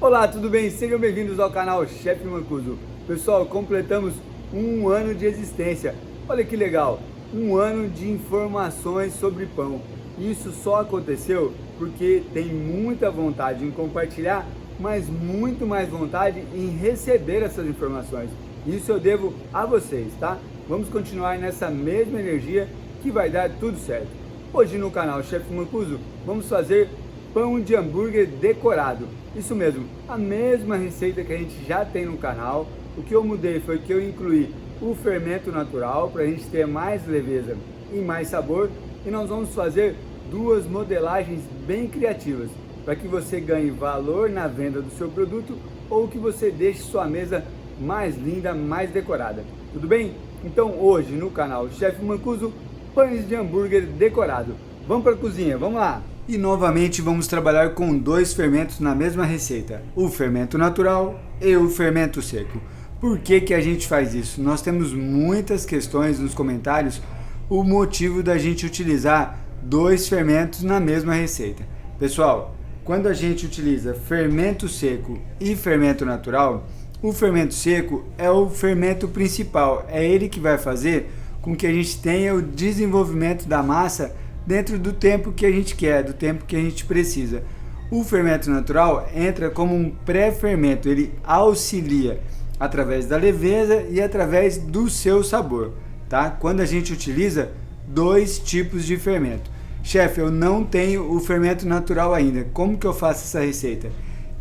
Olá, tudo bem? Sejam bem-vindos ao canal Chef Mancuso. Pessoal, completamos um ano de existência. Olha que legal, um ano de informações sobre pão. Isso só aconteceu porque tem muita vontade em compartilhar, mas muito mais vontade em receber essas informações. Isso eu devo a vocês, tá? Vamos continuar nessa mesma energia que vai dar tudo certo. Hoje no canal Chef Mancuso vamos fazer pão de hambúrguer decorado. Isso mesmo, a mesma receita que a gente já tem no canal. O que eu mudei foi que eu incluí o fermento natural para a gente ter mais leveza e mais sabor. E nós vamos fazer duas modelagens bem criativas para que você ganhe valor na venda do seu produto ou que você deixe sua mesa mais linda, mais decorada. Tudo bem? Então hoje no canal Chef Mancuso, pães de hambúrguer decorado. Vamos para a cozinha, vamos lá! E novamente vamos trabalhar com dois fermentos na mesma receita, o fermento natural e o fermento seco. Por que que a gente faz isso? Nós temos muitas questões nos comentários, o motivo da gente utilizar dois fermentos na mesma receita. Pessoal, quando a gente utiliza fermento seco e fermento natural, o fermento seco é o fermento principal, é ele que vai fazer com que a gente tenha o desenvolvimento da massa dentro do tempo que a gente quer, do tempo que a gente precisa. O fermento natural entra como um pré-fermento, ele auxilia através da leveza e através do seu sabor, tá? Quando a gente utiliza dois tipos de fermento. Chefe, eu não tenho o fermento natural ainda, como que eu faço essa receita?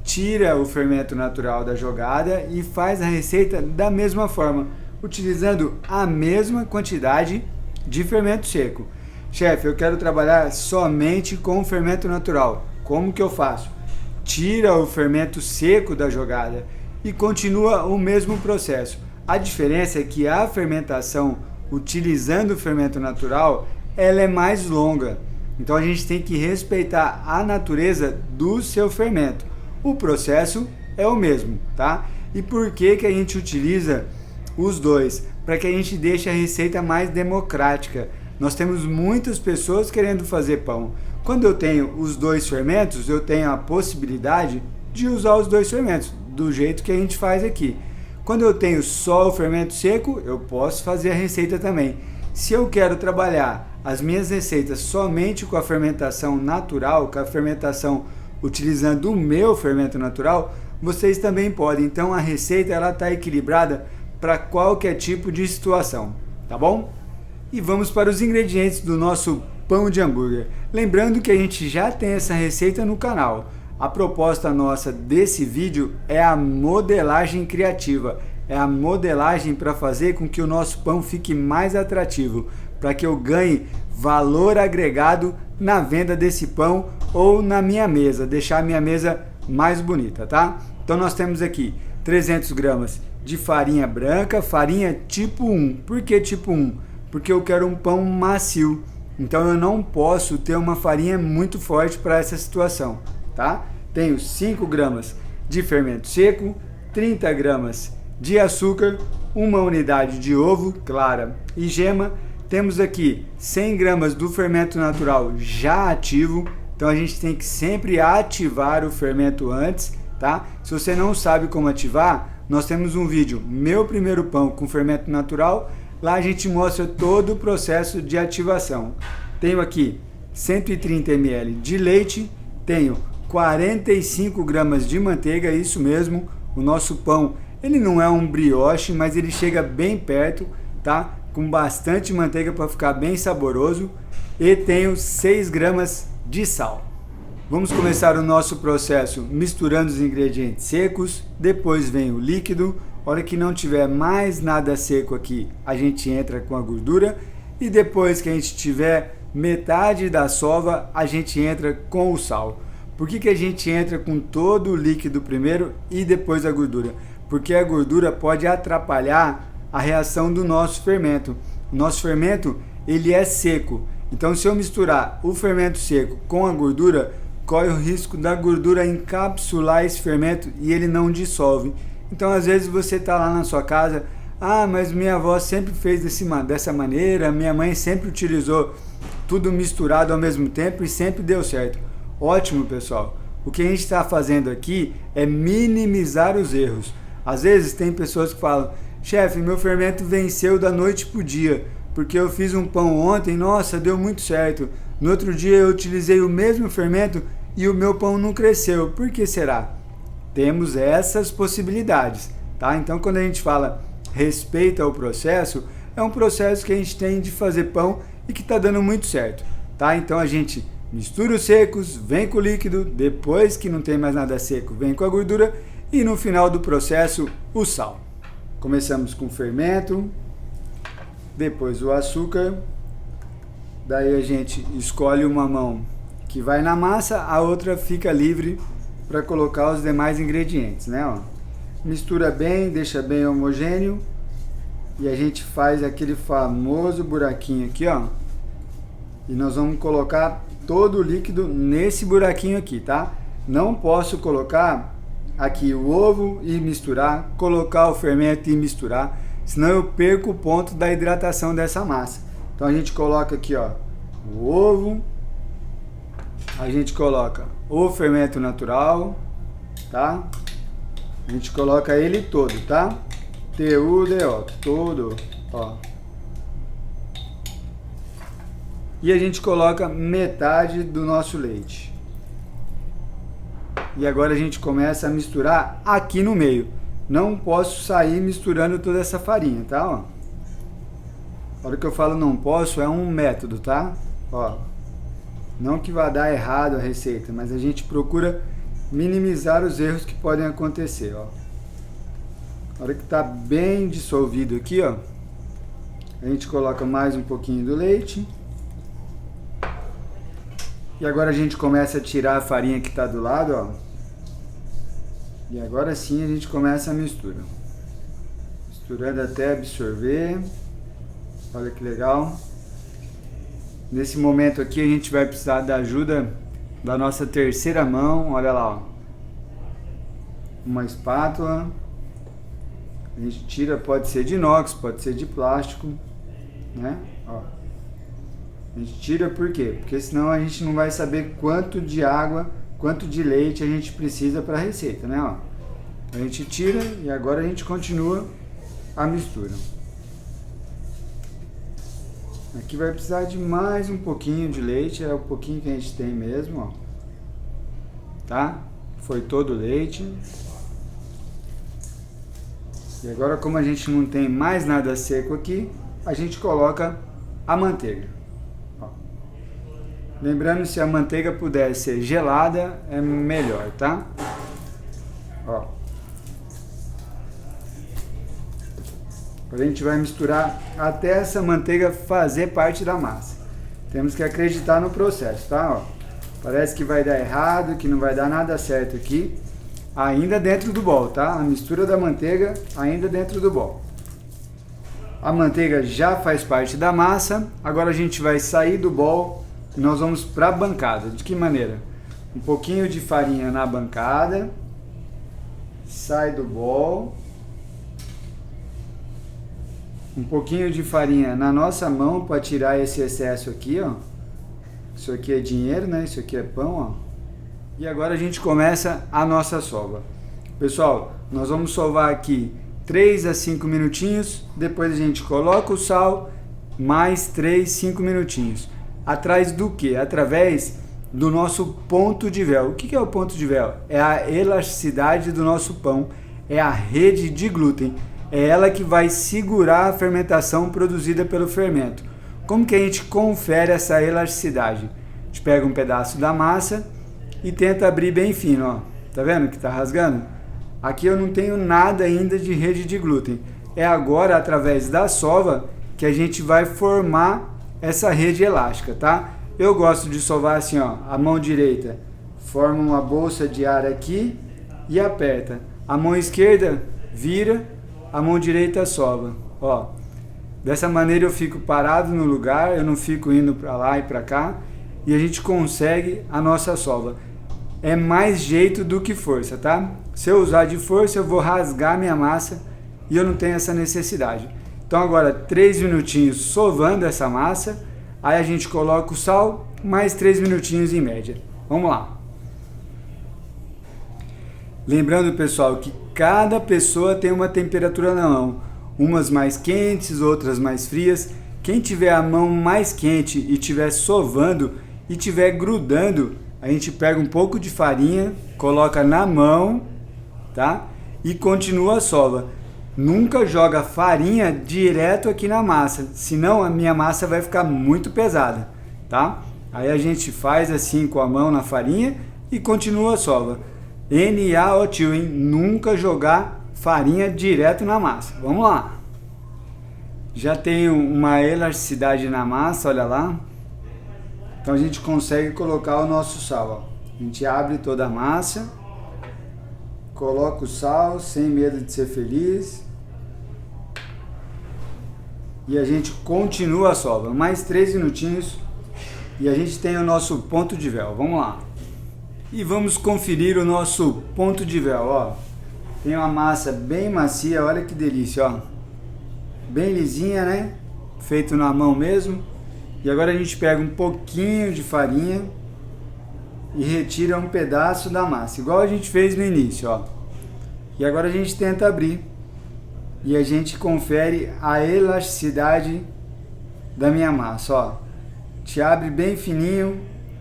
Tira o fermento natural da jogada e faz a receita da mesma forma, utilizando a mesma quantidade de fermento seco. Chefe, eu quero trabalhar somente com o fermento natural. Como que eu faço? Tira o fermento seco da jogada e continua o mesmo processo. A diferença é que a fermentação, utilizando o fermento natural, ela é mais longa. Então a gente tem que respeitar a natureza do seu fermento. O processo é o mesmo, tá? E por que que a gente utiliza os dois? Para que a gente deixe a receita mais democrática. Nós temos muitas pessoas querendo fazer pão. Quando eu tenho os dois fermentos, eu tenho a possibilidade de usar os dois fermentos, do jeito que a gente faz aqui. Quando eu tenho só o fermento seco, eu posso fazer a receita também. Se eu quero trabalhar as minhas receitas somente com a fermentação natural, com a fermentação utilizando o meu fermento natural, vocês também podem. Então a receita ela está equilibrada para qualquer tipo de situação, tá bom? E vamos para os ingredientes do nosso pão de hambúrguer. Lembrando que a gente já tem essa receita no canal. A proposta nossa desse vídeo é a modelagem criativa. É a modelagem para fazer com que o nosso pão fique mais atrativo, para que eu ganhe valor agregado na venda desse pão ou na minha mesa, deixar a minha mesa mais bonita, tá? Então nós temos aqui 300 gramas de farinha branca, farinha tipo 1. Por que tipo 1? Porque eu quero um pão macio, então eu não posso ter uma farinha muito forte para essa situação, tá? Tenho 5 gramas de fermento seco, 30 gramas de açúcar, uma unidade de ovo clara e gema. Temos aqui 100 gramas do fermento natural já ativo, então a gente tem que sempre ativar o fermento antes, tá? Se você não sabe como ativar, nós temos um vídeo, meu primeiro pão com fermento natural. Lá a gente mostra todo o processo de ativação. Tenho aqui 130 ml de leite, tenho 45 gramas de manteiga, isso mesmo, o nosso pão, ele não é um brioche, mas ele chega bem perto, tá? Com bastante manteiga para ficar bem saboroso. E tenho 6 gramas de sal. Vamos começar o nosso processo misturando os ingredientes secos, depois vem o líquido. A hora que não tiver mais nada seco aqui, a gente entra com a gordura e depois que a gente tiver metade da sova, a gente entra com o sal. Por que que a gente entra com todo o líquido primeiro e depois a gordura? Porque a gordura pode atrapalhar a reação do nosso fermento. O nosso fermento, ele é seco. Então se eu misturar o fermento seco com a gordura, corre o risco da gordura encapsular esse fermento e ele não dissolve. Então, às vezes você está lá na sua casa, mas minha avó sempre fez dessa maneira, minha mãe sempre utilizou tudo misturado ao mesmo tempo e sempre deu certo. Ótimo, pessoal. O que a gente está fazendo aqui é minimizar os erros. Às vezes tem pessoas que falam, chefe, meu fermento venceu da noite para o dia, porque eu fiz um pão ontem, nossa, deu muito certo. No outro dia eu utilizei o mesmo fermento e o meu pão não cresceu. Por que será? Temos essas possibilidades, tá? Então quando a gente fala respeito ao processo, é um processo que a gente tem de fazer pão e que está dando muito certo, tá? Então a gente mistura os secos, vem com o líquido, depois que não tem mais nada seco, vem com a gordura e no final do processo, o sal. Começamos com o fermento, depois o açúcar, daí a gente escolhe uma mão que vai na massa, a outra fica livre para colocar os demais ingredientes, né? Ó. Mistura bem, deixa bem homogêneo e a gente faz aquele famoso buraquinho aqui, ó. E nós vamos colocar todo o líquido nesse buraquinho aqui, tá? Não posso colocar aqui o ovo e misturar, colocar o fermento e misturar, senão eu perco o ponto da hidratação dessa massa. Então a gente coloca aqui, ó, o ovo, a gente coloca o fermento natural, tá? A gente coloca ele todo, tá? TUDO, todo, ó. E a gente coloca metade do nosso leite. E agora a gente começa a misturar aqui no meio. Não posso sair misturando toda essa farinha, tá? Ó. A hora que eu falo não posso, é um método, tá? Ó. Não que vá dar errado a receita, mas a gente procura minimizar os erros que podem acontecer, ó. A hora que tá bem dissolvido aqui, ó, a gente coloca mais um pouquinho do leite. E agora a gente começa a tirar a farinha que está do lado, ó. E agora sim a gente começa a mistura. Misturando até absorver. Olha que legal. Nesse momento aqui a gente vai precisar da ajuda da nossa terceira mão. Olha lá, ó. Uma espátula. A gente tira, pode ser de inox, pode ser de plástico, né? Ó. A gente tira por quê? Porque senão a gente não vai saber quanto de água, quanto de leite a gente precisa para a receita, né? Ó. A gente tira e agora a gente continua a mistura. Aqui vai precisar de mais um pouquinho de leite, é o pouquinho que a gente tem mesmo, ó. Tá? Foi todo o leite. E agora, como a gente não tem mais nada seco aqui, a gente coloca a manteiga. Lembrando, se a manteiga puder ser gelada, é melhor, tá? Ó. Agora a gente vai misturar até essa manteiga fazer parte da massa. Temos que acreditar no processo, tá? Ó. Parece que vai dar errado, que não vai dar nada certo aqui. Ainda dentro do bol, tá? A mistura da manteiga ainda dentro do bol. A manteiga já faz parte da massa. Agora a gente vai sair do bol. E nós vamos para a bancada. De que maneira? Um pouquinho de farinha na bancada, sai do bol, um pouquinho de farinha na nossa mão para tirar esse excesso aqui, ó. Isso aqui é dinheiro, né? Isso aqui é pão, ó. E agora a gente começa a nossa sova. Pessoal, nós vamos sovar aqui 3 a 5 minutinhos, depois a gente coloca o sal, mais 3, 5 minutinhos. Atrás do que? Através do nosso ponto de véu. O que é o ponto de véu? É a elasticidade do nosso pão, é a rede de glúten. É ela que vai segurar a fermentação produzida pelo fermento. Como que a gente confere essa elasticidade? A gente pega um pedaço da massa e tenta abrir bem fino, ó. Tá vendo que tá rasgando? Aqui eu não tenho nada ainda de rede de glúten. É agora, através da sova, que a gente vai formar essa rede elástica, tá? Eu gosto de sovar assim, ó, a mão direita forma uma bolsa de ar aqui e aperta. A mão esquerda vira, a mão direita sova, ó. Dessa maneira eu fico parado no lugar, eu não fico indo para lá e para cá e a gente consegue a nossa sova. É mais jeito do que força, tá? Se eu usar de força eu vou rasgar minha massa e eu não tenho essa necessidade. Então agora 3 minutinhos sovando essa massa, aí a gente coloca o sal, mais 3 minutinhos em média. Vamos lá. Lembrando, pessoal, que cada pessoa tem uma temperatura na mão, umas mais quentes, outras mais frias. Quem tiver a mão mais quente e tiver sovando e tiver grudando, a gente pega um pouco de farinha, coloca na mão, tá? E continua a sova. Nunca joga farinha direto aqui na massa, senão a minha massa vai ficar muito pesada, tá? Aí a gente faz assim com a mão na farinha e continua a sova. NaOtil, hein? Nunca jogar farinha direto na massa. Vamos lá. Já tem uma elasticidade na massa, olha lá. Então a gente consegue colocar o nosso sal, ó. A gente abre toda a massa, coloca o sal sem medo de ser feliz. E a gente continua a sova. Mais 3 minutinhos e a gente tem o nosso ponto de véu. Vamos lá. E vamos conferir o nosso ponto de véu, ó. Tem uma massa bem macia, olha que delícia, ó. Bem lisinha, né? Feito na mão mesmo. E agora a gente pega um pouquinho de farinha e retira um pedaço da massa, igual a gente fez no início, ó. E agora a gente tenta abrir. E a gente confere a elasticidade da minha massa, ó. Te abre bem fininho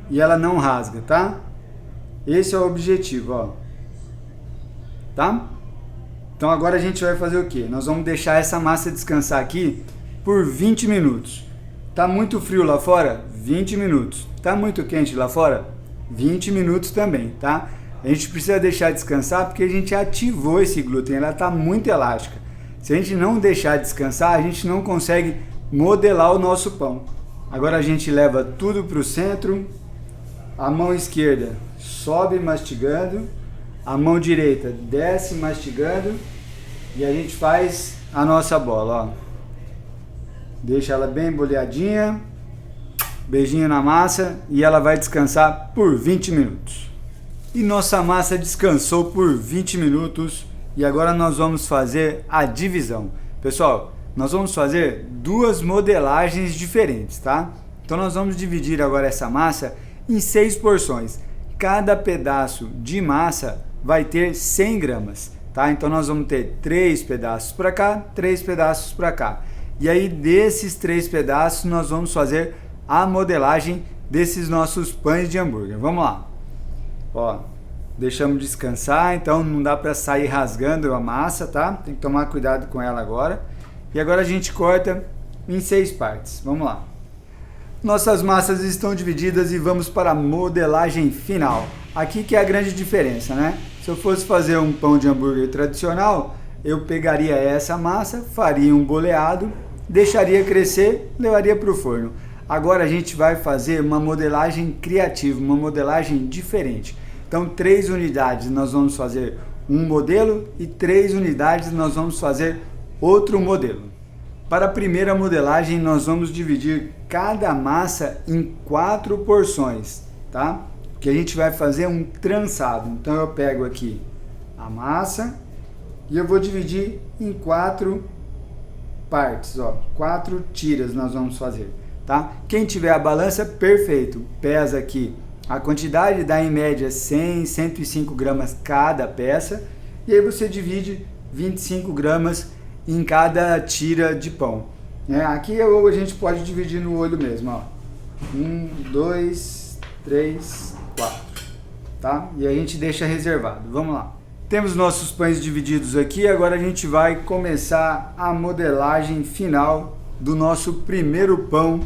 e ela não rasga, tá? Esse é o objetivo, ó. Tá? Então agora a gente vai fazer o quê? Nós vamos deixar essa massa descansar aqui por 20 minutos. Tá muito frio lá fora? 20 minutos. Tá muito quente lá fora? 20 minutos também, tá? A gente precisa deixar descansar porque a gente ativou esse glúten, ela tá muito elástica. Se a gente não deixar descansar, a gente não consegue modelar o nosso pão. Agora a gente leva tudo para o centro, a mão esquerda sobe mastigando, a mão direita desce mastigando e a gente faz a nossa bola, ó. Deixa ela bem boleadinha, beijinho na massa e ela vai descansar por 20 minutos. E nossa massa descansou por 20 minutos e agora nós vamos fazer a divisão. Pessoal, nós vamos fazer 2 modelagens diferentes, tá? Então nós vamos dividir agora essa massa em 6 porções. Cada pedaço de massa vai ter 100 gramas, tá? Então nós vamos ter 3 pedaços para cá, 3 pedaços para cá. E aí desses 3 pedaços nós vamos fazer a modelagem desses nossos pães de hambúrguer. Vamos lá. Ó, deixamos descansar, então não dá para sair rasgando a massa, tá? Tem que tomar cuidado com ela agora. E agora a gente corta em 6 partes. Vamos lá. Nossas massas estão divididas e vamos para a modelagem final. Aqui que é a grande diferença, né? Se eu fosse fazer um pão de hambúrguer tradicional, eu pegaria essa massa, faria um boleado, deixaria crescer, levaria para o forno. Agora a gente vai fazer uma modelagem criativa, uma modelagem diferente. Então 3 unidades nós vamos fazer um modelo e 3 unidades nós vamos fazer outro modelo. Para a primeira modelagem nós vamos dividir cada massa em 4 porções, tá? Que a gente vai fazer um trançado. Então eu pego aqui a massa e eu vou dividir em 4 partes, ó. 4 tiras nós vamos fazer, tá? Quem tiver a balança, perfeito. Pesa aqui a quantidade, dá em média 100, 105 gramas cada peça. E aí você divide 25 gramas em cada tira de pão. Aqui a gente pode dividir no olho mesmo, ó. 1, 2, 3, 4, tá? E a gente deixa reservado. Vamos lá. Temos nossos pães divididos aqui, agora a gente vai começar a modelagem final do nosso primeiro pão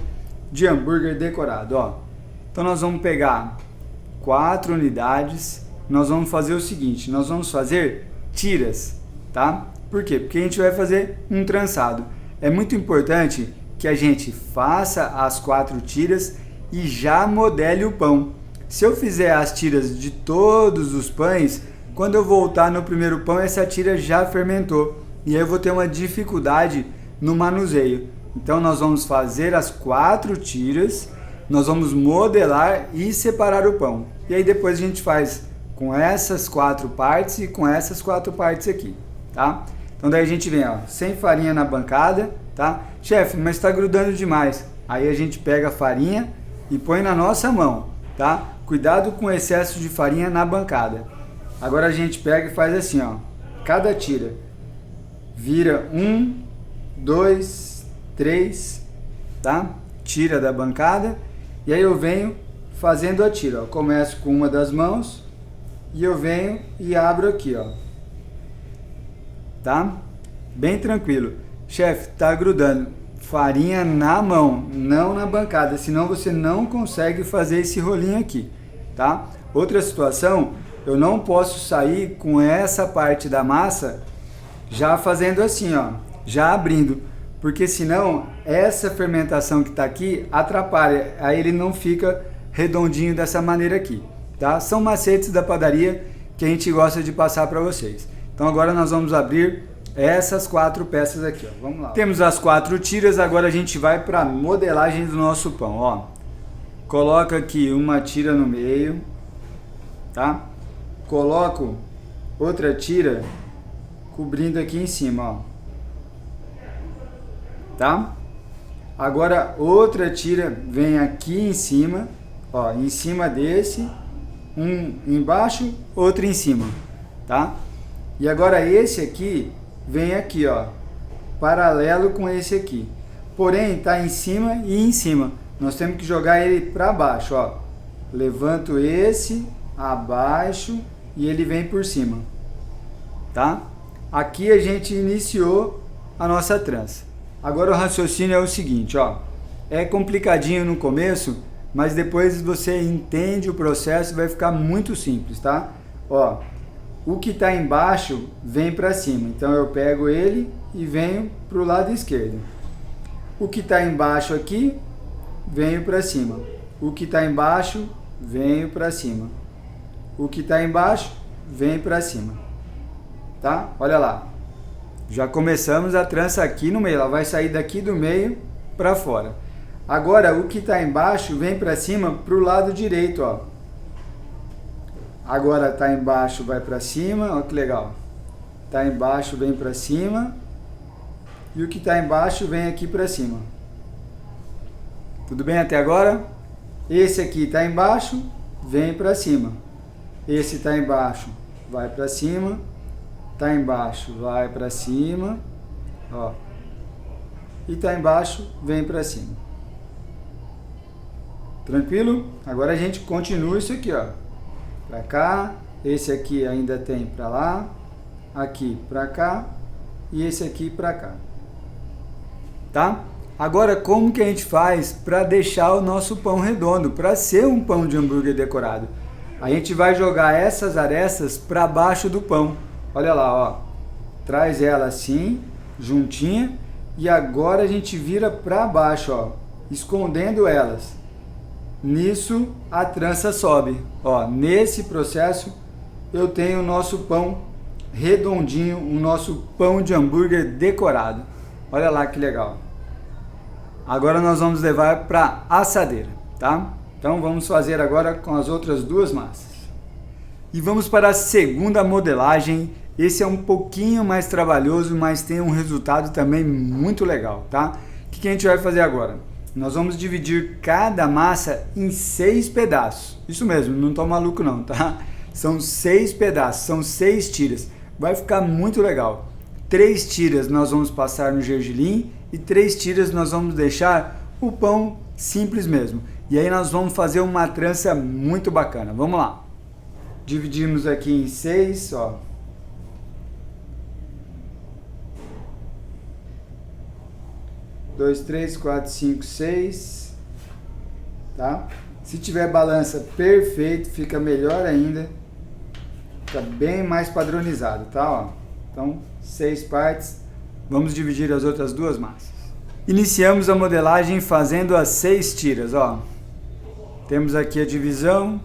de hambúrguer decorado, ó. Então nós vamos pegar 4 unidades, nós vamos fazer o seguinte, nós vamos fazer tiras, tá? Por quê? Porque a gente vai fazer um trançado. É muito importante que a gente faça as 4 tiras e já modele o pão. Se eu fizer as tiras de todos os pães, quando eu voltar no primeiro pão, essa tira já fermentou. E aí eu vou ter uma dificuldade no manuseio. Então nós vamos fazer as 4 tiras, nós vamos modelar e separar o pão. E aí depois a gente faz com essas 4 partes e com essas 4 partes aqui, tá? Então daí a gente vem, ó, sem farinha na bancada, tá? Chefe, mas está grudando demais. Aí a gente pega a farinha e põe na nossa mão, tá? Cuidado com o excesso de farinha na bancada. Agora a gente pega e faz assim, ó. Cada tira vira 1, 2, 3, tá? Tira da bancada. E aí eu venho fazendo a tira, ó. Começo com uma das mãos e eu venho e abro aqui, ó. Tá? Bem tranquilo. Chefe, tá grudando farinha na mão, não na bancada, senão você não consegue fazer esse rolinho aqui, tá? Outra situação, eu não posso sair com essa parte da massa já fazendo assim, ó, já abrindo, porque senão essa fermentação que tá aqui atrapalha, aí ele não fica redondinho dessa maneira aqui, tá? São macetes da padaria que a gente gosta de passar para vocês. Então agora nós vamos abrir essas 4 peças aqui, ó. Vamos lá. Temos as 4 tiras, agora a gente vai para a modelagem do nosso pão, ó. Coloca aqui uma tira no meio, tá? Coloco outra tira cobrindo aqui em cima, ó. Tá? Agora outra tira vem aqui em cima, ó, em cima desse, um embaixo, outro em cima, tá? E agora esse aqui vem aqui, ó, paralelo com esse aqui. Porém, tá em cima e em cima. Nós temos que jogar ele para baixo, ó. Levanto esse, abaixo e ele vem por cima, tá? Aqui a gente iniciou a nossa trança. Agora o raciocínio é o seguinte, ó. É complicadinho no começo, mas depois você entende o processo e vai ficar muito simples, tá? Ó, o que está embaixo vem para cima, então eu pego ele e venho para o lado esquerdo. O que está embaixo aqui, venho para cima. O que está embaixo, venho para cima. O que está embaixo, vem para cima. Tá? Olha lá. Já começamos a trança aqui no meio, ela vai sair daqui do meio para fora. Agora, o que está embaixo vem para cima para o lado direito, ó. Agora tá embaixo, vai para cima, ó que legal. Tá embaixo, vem para cima. E o que tá embaixo vem aqui para cima. Tudo bem até agora? Esse aqui tá embaixo, vem para cima. Esse tá embaixo, vai para cima. Tá embaixo, vai para cima, ó. E tá embaixo, vem para cima. Tranquilo? Agora a gente continua isso aqui, ó. Para cá, esse aqui ainda tem para lá, aqui para cá e esse aqui para cá, tá? Agora como que a gente faz para deixar o nosso pão redondo, para ser um pão de hambúrguer decorado? A gente vai jogar essas arestas para baixo do pão, olha lá, ó, traz ela assim, juntinha, e agora a gente vira para baixo, ó, escondendo elas. Nisso a trança sobe, ó, nesse processo eu tenho o nosso pão redondinho, o nosso pão de hambúrguer decorado. Olha lá que legal. Agora nós vamos levar para assadeira, tá? Então vamos fazer agora com as outras 2 massas. E vamos para a segunda modelagem. Esse é um pouquinho mais trabalhoso, mas tem um resultado também muito legal, tá? O que a gente vai fazer agora? Nós vamos dividir cada massa em 6 pedaços. Isso mesmo, não tô maluco não, tá? São 6 pedaços, são 6 tiras. Vai ficar muito legal. 3 tiras nós vamos passar no gergelim e 3 tiras nós vamos deixar o pão simples mesmo. E aí nós vamos fazer uma trança muito bacana. Vamos lá. Dividimos aqui em 6, ó. Dois, 3, 4, 5, 6, tá? Se tiver balança, perfeito, fica melhor ainda, fica bem mais padronizado, tá? Ó. Então, 6 partes, vamos dividir as outras 2 massas. Iniciamos a modelagem fazendo as 6 tiras, ó. Temos aqui a divisão,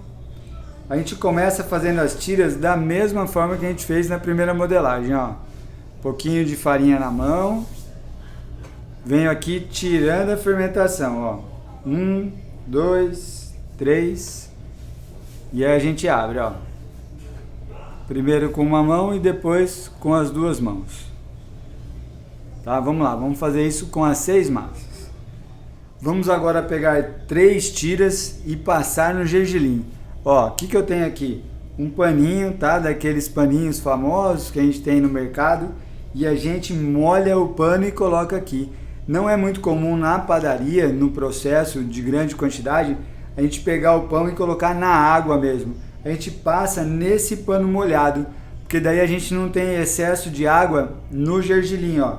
a gente começa fazendo as tiras da mesma forma que a gente fez na primeira modelagem, ó. Um pouquinho de farinha na mão. Venho aqui tirando a fermentação, ó. 1, 2, 3. E aí a gente abre, ó. Primeiro com uma mão e depois com as 2 mãos. Tá? Vamos lá, vamos fazer isso com as 6 massas. Vamos agora pegar 3 tiras e passar no gergelim. Ó, o que eu tenho aqui? um paninho, tá? Daqueles paninhos famosos que a gente tem no mercado, e a gente molha o pano e coloca aqui. Não é muito comum na padaria, no processo de grande quantidade, a gente pegar o pão e colocar na água mesmo. A gente passa nesse pano molhado, porque daí a gente não tem excesso de água no gergelim, ó.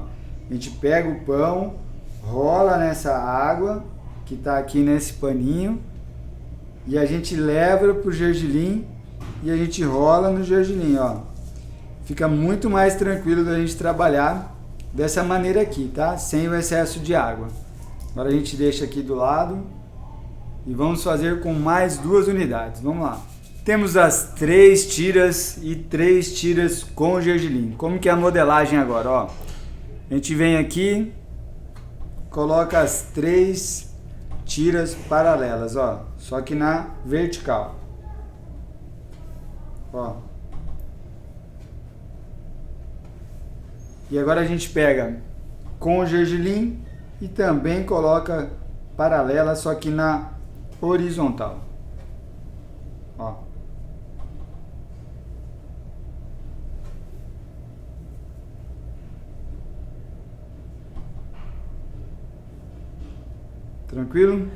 A gente pega o pão, rola nessa água que tá aqui nesse paninho, e a gente leva pro gergelim e a gente rola no gergelim, ó. Fica muito mais tranquilo da gente trabalhar dessa maneira aqui, tá? Sem o excesso de água. Agora a gente deixa aqui do lado e vamos fazer com mais 2 unidades. Vamos lá. Temos as 3 tiras e 3 tiras com gergelim. Como que é a modelagem agora, ó? A gente vem aqui, coloca as 3 tiras paralelas, ó, só que na vertical, ó. E agora a gente pega com o gergelim e também coloca paralela, só que na horizontal, ó. Tranquilo?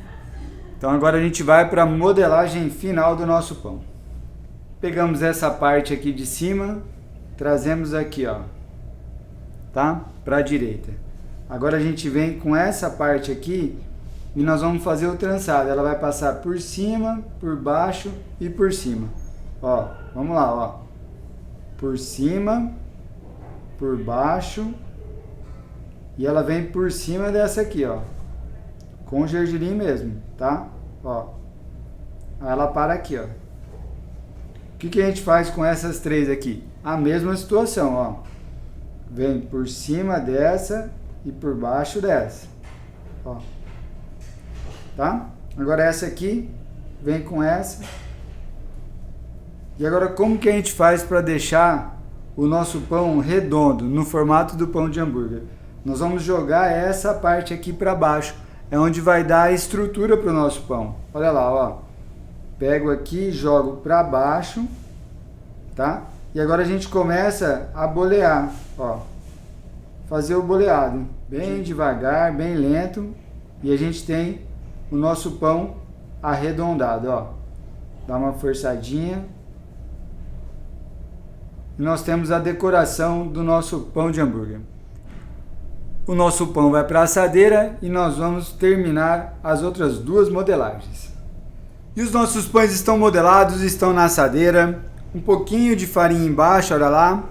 Então agora a gente vai para a modelagem final do nosso pão. Pegamos essa parte aqui de cima, trazemos aqui, ó, tá? Para a direita. Agora a gente vem com essa parte aqui e nós vamos fazer o trançado. Ela vai passar por cima, por baixo e por cima. Ó, vamos lá, ó. Por cima, por baixo, e ela vem por cima dessa aqui, ó. Com gergelim mesmo, tá? Ó. Aí ela para aqui, ó. O que a gente faz com essas 3 aqui? A mesma situação, ó. Vem por cima dessa e por baixo dessa, ó. Tá? Agora essa aqui vem com essa. E agora como que a gente faz para deixar o nosso pão redondo, no formato do pão de hambúrguer? Nós vamos jogar essa parte aqui para baixo. É onde vai dar a estrutura para o nosso pão. Olha lá, ó. Pego aqui, jogo para baixo, tá? E agora a gente começa a bolear, ó. Fazer o boleado, bem devagar, bem lento, e a gente tem o nosso pão arredondado, ó. Dá uma forçadinha. E nós temos a decoração do nosso pão de hambúrguer. O nosso pão vai para a assadeira e nós vamos terminar as outras 2 modelagens. E os nossos pães estão modelados, estão na assadeira. Um pouquinho de farinha embaixo, olha lá.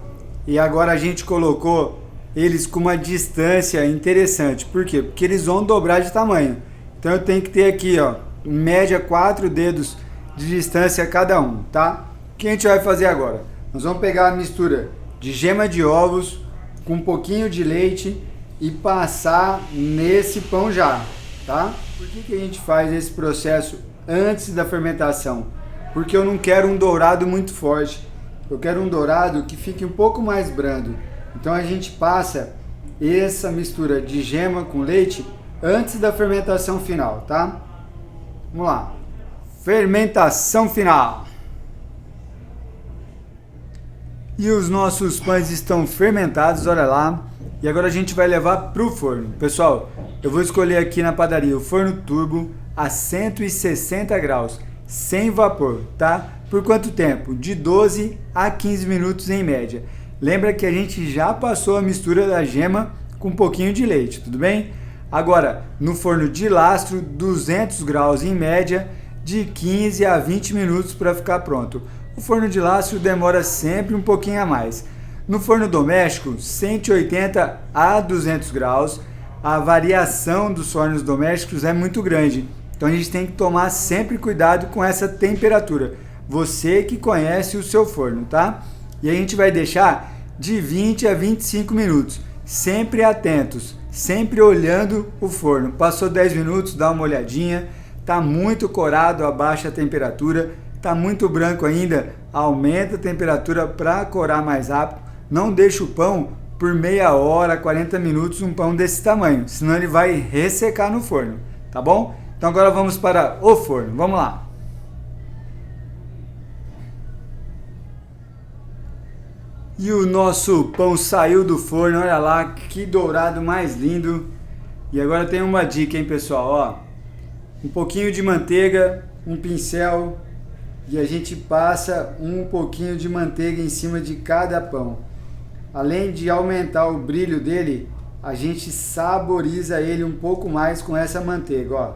E agora a gente colocou eles com uma distância interessante. Por quê? Porque eles vão dobrar de tamanho. Então eu tenho que ter aqui, ó, em média 4 dedos de distância cada um, tá? O que a gente vai fazer agora? Nós vamos pegar a mistura de gema de ovos com um pouquinho de leite e passar nesse pão já, tá? Por que a gente faz esse processo antes da fermentação? Porque eu não quero um dourado muito forte. Eu quero um dourado que fique um pouco mais brando. Então a gente passa essa mistura de gema com leite antes da fermentação final, tá? Vamos lá. Fermentação final. E os nossos pães estão fermentados, olha lá. E agora a gente vai levar para o forno. Pessoal, eu vou escolher aqui na padaria o forno turbo a 160 graus, sem vapor, tá? Por quanto tempo? De 12 a 15 minutos em média. Lembra que a gente já passou a mistura da gema com um pouquinho de leite, tudo bem? Agora, no forno de lastro, 200 graus em média, de 15 a 20 minutos para ficar pronto. O forno de lastro demora sempre um pouquinho a mais. No forno doméstico, 180 a 200 graus, a variação dos fornos domésticos é muito grande. Então a gente tem que tomar sempre cuidado com essa temperatura. Você que conhece o seu forno, tá? E a gente vai deixar de 20 a 25 minutos. Sempre atentos, sempre olhando o forno. Passou 10 minutos, dá uma olhadinha. Tá muito corado, abaixa a temperatura. Tá muito branco ainda, aumenta a temperatura para corar mais rápido. Não deixa o pão por meia hora, 40 minutos, um pão desse tamanho, senão ele vai ressecar no forno, tá bom? Então agora vamos para o forno, vamos lá. E o nosso pão saiu do forno, olha lá que dourado mais lindo. E agora tem uma dica, hein, pessoal, ó. Um pouquinho de manteiga, um pincel e a gente passa um pouquinho de manteiga em cima de cada pão. Além de aumentar o brilho dele, a gente saboriza ele um pouco mais com essa manteiga, ó.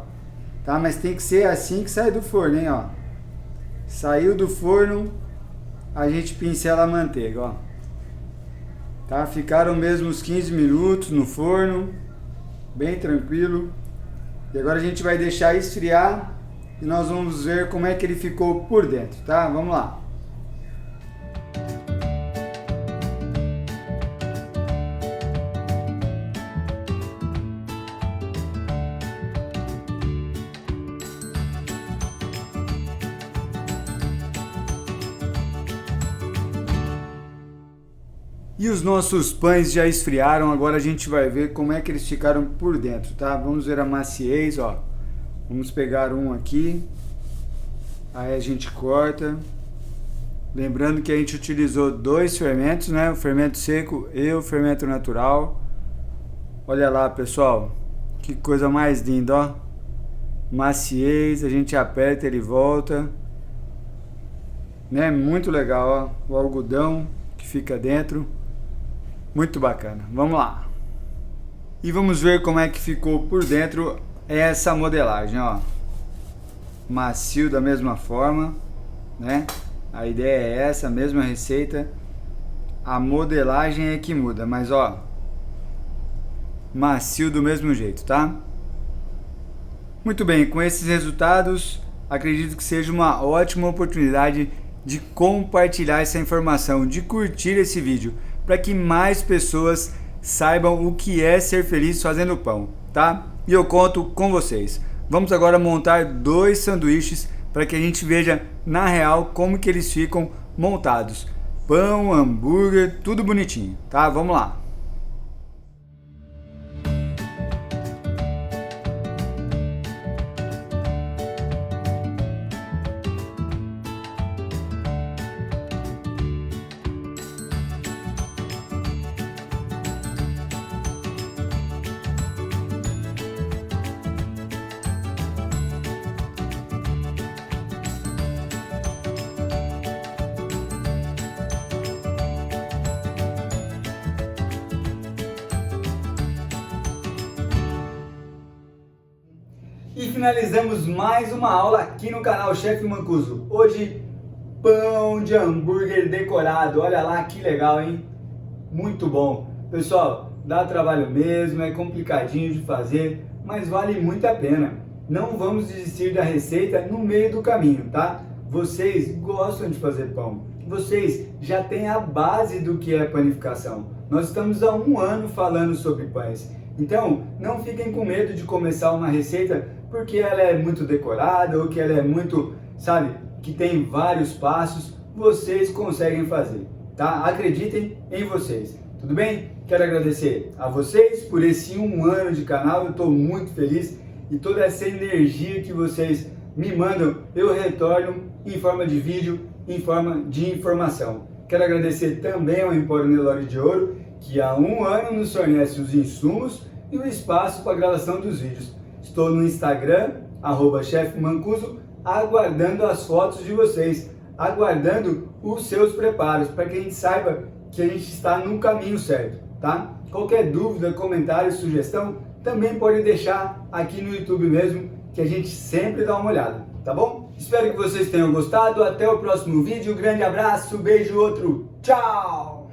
Tá? Mas tem que ser assim que sai do forno, hein, ó. Saiu do forno, a gente pincela a manteiga, ó. Tá? Ficaram mesmo uns 15 minutos no forno, bem tranquilo. E agora a gente vai deixar esfriar e nós vamos ver como é que ele ficou por dentro, tá? Vamos lá. E os nossos pães já esfriaram, agora a gente vai ver como é que eles ficaram por dentro, tá? Vamos ver a maciez, ó. Vamos pegar um aqui, aí a gente corta. Lembrando que a gente utilizou 2 fermentos, né? O fermento seco e o fermento natural. Olha lá, pessoal, que coisa mais linda, ó. Maciez, a gente aperta, ele volta. Né? Muito legal, ó. O algodão que fica dentro. Muito bacana, vamos lá. E vamos ver como é que ficou por dentro essa modelagem, ó. Macio da mesma forma, né? A ideia é essa, a mesma receita. A modelagem é que muda, mas ó, macio do mesmo jeito, tá? Muito bem, com esses resultados, acredito que seja uma ótima oportunidade de compartilhar essa informação, de curtir esse vídeo, para que mais pessoas saibam o que é ser feliz fazendo pão, tá? E eu conto com vocês. Vamos agora montar 2 sanduíches para que a gente veja na real como que eles ficam montados. Pão, hambúrguer, tudo bonitinho, tá? Vamos lá. E finalizamos mais uma aula aqui no canal Chef Mancuso. Hoje, pão de hambúrguer decorado. Olha lá que legal, hein? Muito bom. Pessoal, dá trabalho mesmo, é complicadinho de fazer, mas vale muito a pena. Não vamos desistir da receita no meio do caminho, tá? Vocês gostam de fazer pão. Vocês já têm a base do que é panificação. Nós estamos há 1 ano falando sobre pães. Então, não fiquem com medo de começar uma receita porque ela é muito decorada ou que ela é muito, sabe, que tem vários passos. Vocês conseguem fazer, tá? Acreditem em vocês, tudo bem? Quero agradecer a vocês por esse 1 ano de canal, eu estou muito feliz e toda essa energia que vocês me mandam, eu retorno em forma de vídeo, em forma de informação. Quero agradecer também ao Empório Nelore de Ouro, que há 1 ano nos fornece os insumos e o espaço para a gravação dos vídeos. Estou no Instagram, @Chef Mancuso, aguardando as fotos de vocês, aguardando os seus preparos, para que a gente saiba que a gente está no caminho certo, tá? Qualquer dúvida, comentário, sugestão, também pode deixar aqui no YouTube mesmo, que a gente sempre dá uma olhada, tá bom? Espero que vocês tenham gostado, até o próximo vídeo, grande abraço, beijo, outro, tchau!